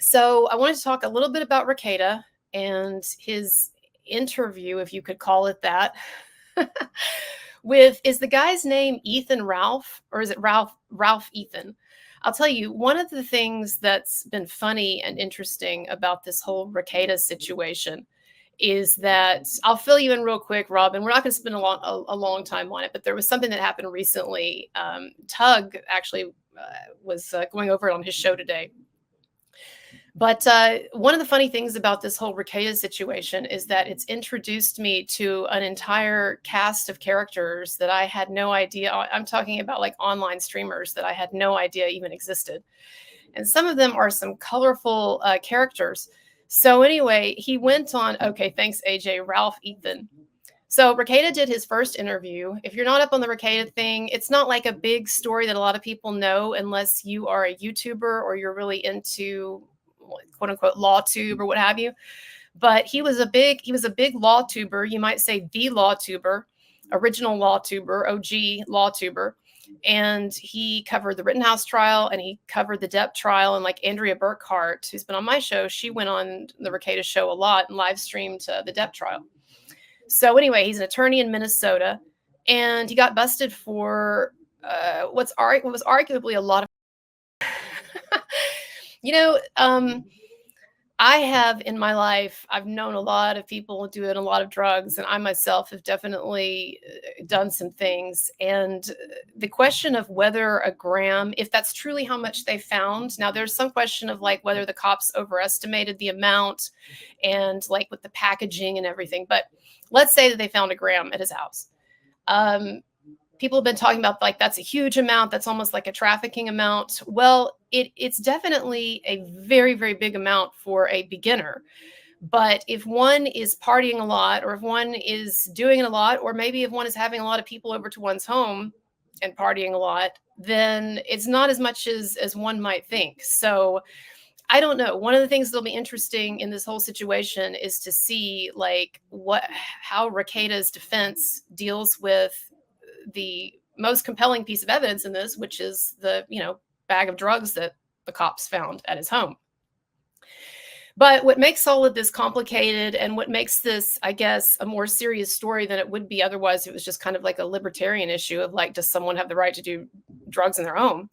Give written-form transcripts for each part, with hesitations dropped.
So I wanted to talk a little bit about Rekieta and his interview, if you could call it that, with is the guy's name Ethan Ralph or is it Ralph Ethan? I'll tell you, one of the things that's been funny and interesting about this whole Rekieta situation is that I'll fill you in real quick, Rob, and we're not going to spend a long time on it, but there was something that happened recently. Tug actually was going over it on his show today. But one of the funny things about this whole Rekieta situation is that it's introduced me to an entire cast of characters that I had no idea. I'm talking about like online streamers that I had no idea even existed. And some of them are some colorful characters. So anyway, he went on, okay, thanks, AJ, Ralph Ethan. So Rekieta did his first interview. If you're not up on the Rekieta thing, it's not like a big story that a lot of people know unless you are a YouTuber or you're really into quote unquote law tube or what have you. But he was a big law tuber. You might say the law tuber, original law tuber, OG law tuber. And he covered the Rittenhouse trial and he covered the Depp trial. And like Andrea Burkhart, who's been on my show, she went on the Rekieta show a lot and live streamed the Depp trial. So anyway, he's an attorney in Minnesota and he got busted for what was arguably a lot of I have in my life, I've known a lot of people doing a lot of drugs, and I myself have definitely done some things. And the question of whether a gram, if that's truly how much they found, now there's some question of like whether the cops overestimated the amount and like with the packaging and everything. But let's say that they found a gram at his house. People have been talking about like that's a huge amount. That's almost like a trafficking amount. Well, it's definitely a very, very big amount for a beginner. But if one is partying a lot, or if one is doing it a lot, or maybe if one is having a lot of people over to one's home and partying a lot, then it's not as much as one might think. So I don't know. One of the things that'll be interesting in this whole situation is to see like how Rekieta's defense deals with the most compelling piece of evidence in this, which is the, bag of drugs that the cops found at his home. But what makes all of this complicated and what makes this, I guess, a more serious story than it would be otherwise, it was just kind of like a libertarian issue of like, does someone have the right to do drugs in their home,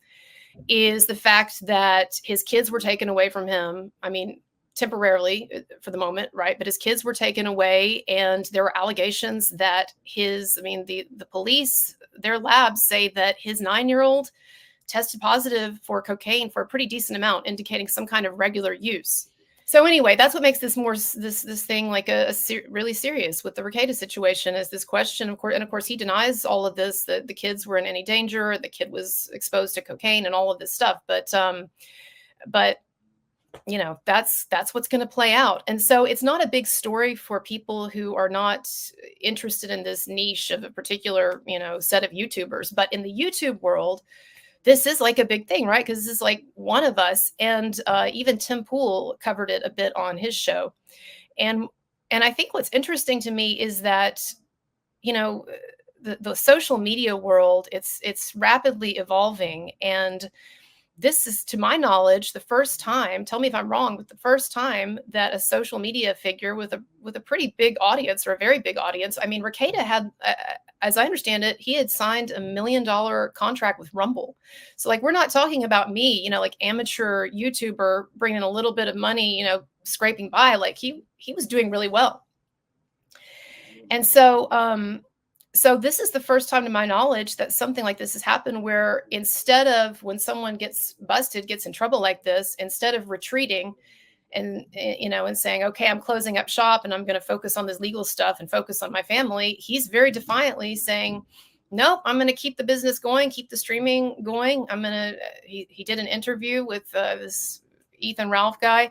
is the fact that his kids were taken away from him. I mean, temporarily for the moment, right? But his kids were taken away and there were allegations that the police, their labs say that his 9-year-old tested positive for cocaine for a pretty decent amount, indicating some kind of regular use. So anyway, that's what makes this this thing like really serious with the Rekieta situation, is this question, of course, and of course he denies all of this, that the kids were in any danger, the kid was exposed to cocaine and all of this stuff. But that's what's going to play out. And so it's not a big story for people who are not interested in this niche of a particular, set of YouTubers. But in the YouTube world, this is like a big thing, right? Because this is like one of us. And even Tim Pool covered it a bit on his show. And I think what's interesting to me is that, the social media world, it's rapidly evolving. And this is, to my knowledge, the first time, tell me if I'm wrong, but the first time that a social media figure with a pretty big audience, or a very big audience. I mean, Rekieta had, as I understand it, he had signed $1 million contract with Rumble. So like, we're not talking about me, like amateur YouTuber bringing a little bit of money, scraping by. Like he was doing really well. And so this is the first time to my knowledge that something like this has happened, where instead of, when someone gets busted, gets in trouble like this, instead of retreating and saying, okay, I'm closing up shop and I'm going to focus on this legal stuff and focus on my family, he's very defiantly saying, nope, I'm going to keep the business going, keep the streaming going. He did an interview with this Ethan Ralph guy.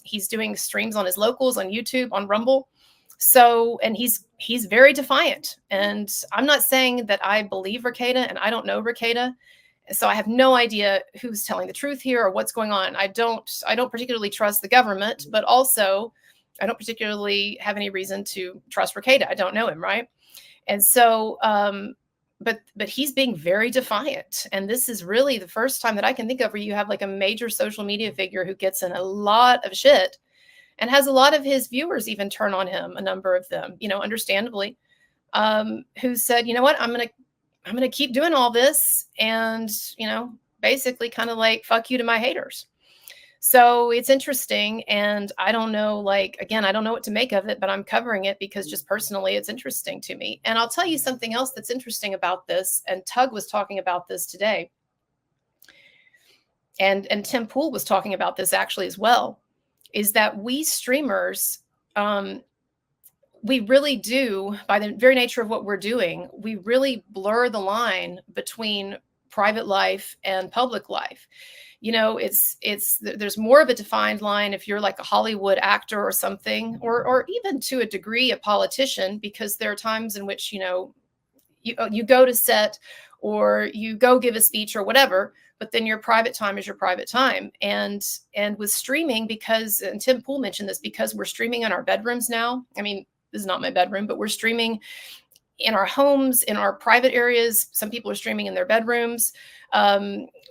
He's doing streams on his locals on YouTube, on Rumble. So, and he's very defiant. And I'm not saying that I believe Rekieta, and I don't know Rekieta. So I have no idea who's telling the truth here or what's going on. I don't particularly trust the government, but also I don't particularly have any reason to trust Rekieta. I don't know him, right? And so but he's being very defiant. And this is really the first time that I can think of where you have like a major social media figure who gets in a lot of shit and has a lot of his viewers even turn on him, a number of them, understandably, who said, you know what, I'm gonna keep doing all this, and basically kind of like fuck you to my haters. So it's interesting, and I don't know, like, again, I don't know what to make of it, but I'm covering it because just personally it's interesting to me. And I'll tell you something else that's interesting about this, and Tug was talking about this today, and Tim Pool was talking about this actually as well, is that we streamers, we really do, by the very nature of what we're doing, we really blur the line between private life and public life. There's more of a defined line if you're like a Hollywood actor or something, or even to a degree a politician, because there are times in which you go to set or you go give a speech or whatever, but then your private time is your private time. And with streaming, because, and Tim Pool mentioned this, because we're streaming in our bedrooms now. I mean, this is not my bedroom, but we're streaming in our homes, in our private areas. Some people are streaming in their bedrooms.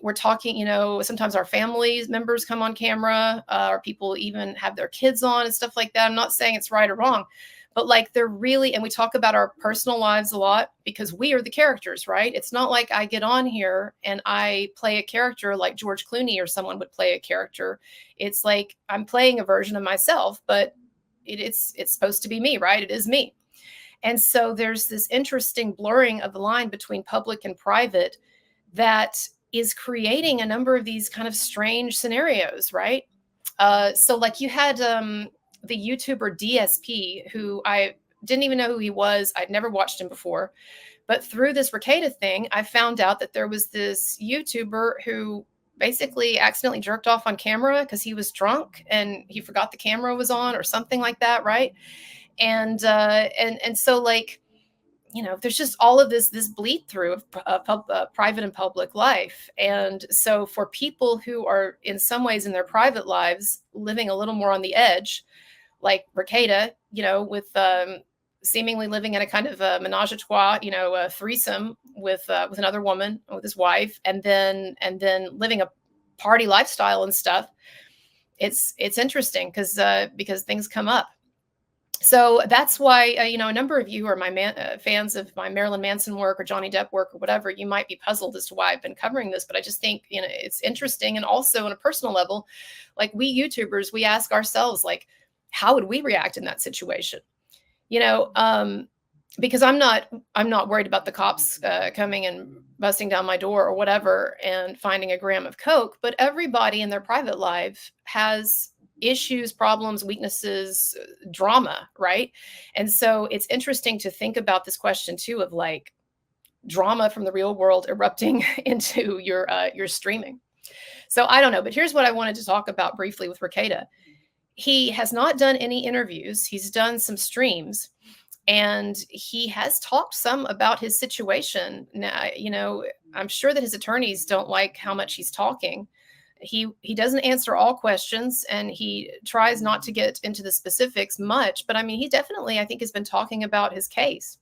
We're talking, sometimes our family members come on camera, or people even have their kids on and stuff like that. I'm not saying it's right or wrong, but like they're really, and we talk about our personal lives a lot because we are the characters, right? It's not like I get on here and I play a character like George Clooney or someone would play a character. It's like I'm playing a version of myself, but it's supposed to be me, right? It is me. And so there's this interesting blurring of the line between public and private that is creating a number of these kind of strange scenarios, right? So like you had the YouTuber DSP, who I didn't even know who he was. I'd never watched him before. But through this Rekieta thing, I found out that there was this YouTuber who basically accidentally jerked off on camera because he was drunk and he forgot the camera was on or something like that, right? And so like, there's just all of this bleed through of private and public life. And so for people who are in some ways in their private lives living a little more on the edge, like Rekieta, with seemingly living in a kind of a menage a trois, a threesome with another woman, with his wife, and then living a party lifestyle and stuff. It's interesting because things come up. So that's why, a number of you who are my fans of my Marilyn Manson work or Johnny Depp work or whatever, you might be puzzled as to why I've been covering this, but I just think, it's interesting. And also on a personal level, like we YouTubers, we ask ourselves, like, how would we react in that situation? Because I'm not worried about the cops coming and busting down my door or whatever and finding a gram of coke, but everybody in their private life has issues, problems, weaknesses, drama, right? And so it's interesting to think about this question too, of like drama from the real world erupting into your streaming. So I don't know, but here's what I wanted to talk about briefly with Rekieta. He has not done any interviews. He's done some streams, and he has talked some about his situation. Now, I'm sure that his attorneys don't like how much he's talking. He doesn't answer all questions, and he tries not to get into the specifics much, but I mean, he definitely, I think, has been talking about his case.